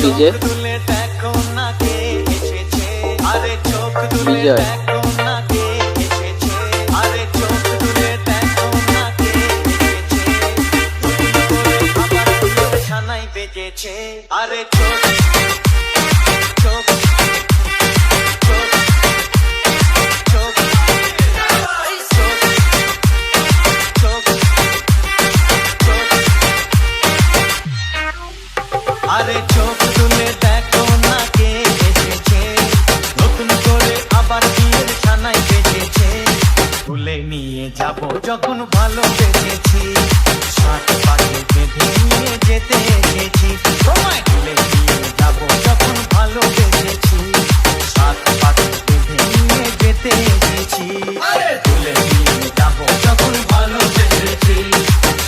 DJ বিজয় আরে চোখ চোখ চোখ চোখ আরে চোখ তুলে দেখো না কে এসেছে, নতুন করে আবার বিয়ের ছানায় বেজেছে। তুলে নিয়ে যাব যখন ভালো বেজেছি, সাত পাকে বেঁধে নিয়ে যেতে এসেছি। তুলে নিয়ে যাব যখন ভালো বেজেছি, সাত পাকে বেঁধে নিয়ে যেতে এসেছি। তুলে নিয়ে যাব যখন ভালো বেজেছি,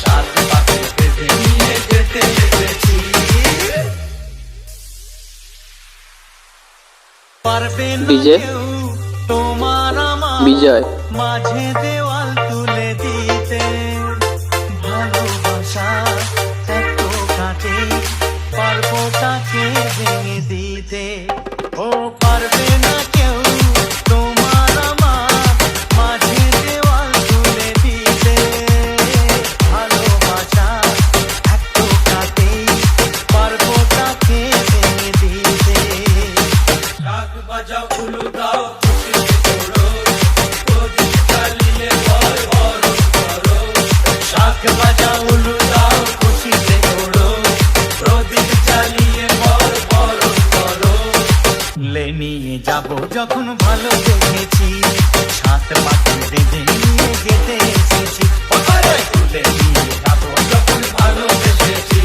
সাত পাকে বেঁধে নিয়ে যেতে এসেছি। ডিজে তোমার আমার বিজয় মাঝে দেওয়াল তুলে দিতে, ভালোবাসা এত কাটে পারবো তাকে ভেঙে দিতে। ও পারবে না কেউ তোমার আমার মাঝে দেওয়াল তুলে দিতে, ভালোবাসা এত কাটে পারবো তাকে ভেঙে দিতে। শাক বাজাও উলু দাও খুশিতে তোড়ো, প্রদীপ জ্বালিয়ে ভর ভরণ করো। শাক বাজাও উলু দাও খুশিতে তোড়ো, প্রদীপ জ্বালিয়ে ভর ভরণ করো। লে নিয়ে যাব যখন ভালো দেখেছি, সাত পাকে বেঁধে নিয়ে যেতে এসেছি। তুলে নিয়ে যাব যখন ভালো বেসেছি,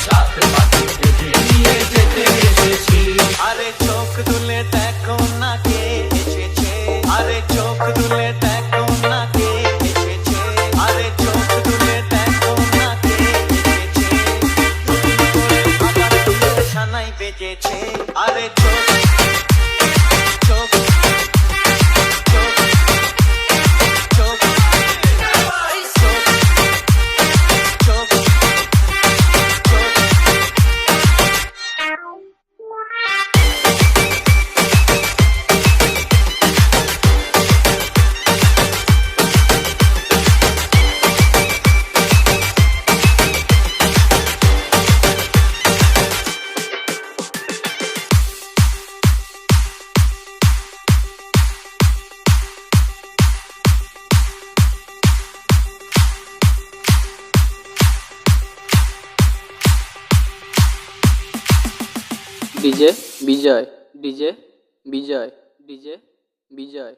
সাত পাকে বেঁধে নিয়ে যেতে এসেছি। আরে চোখ তুলে দেখো না কে এসেছে, আরে চোখ তুলে দেখো না কে এসেছে, আরে চোখ তুলে দেখো না কে এসেছে। নতুন করে আবার বিয়ের ছানায় বেজেছে। আরে চোখ চোখ চোখ চোখ চোখ চোখ ডিজে বিজয় ডিজে বিজয় ডিজে বিজয়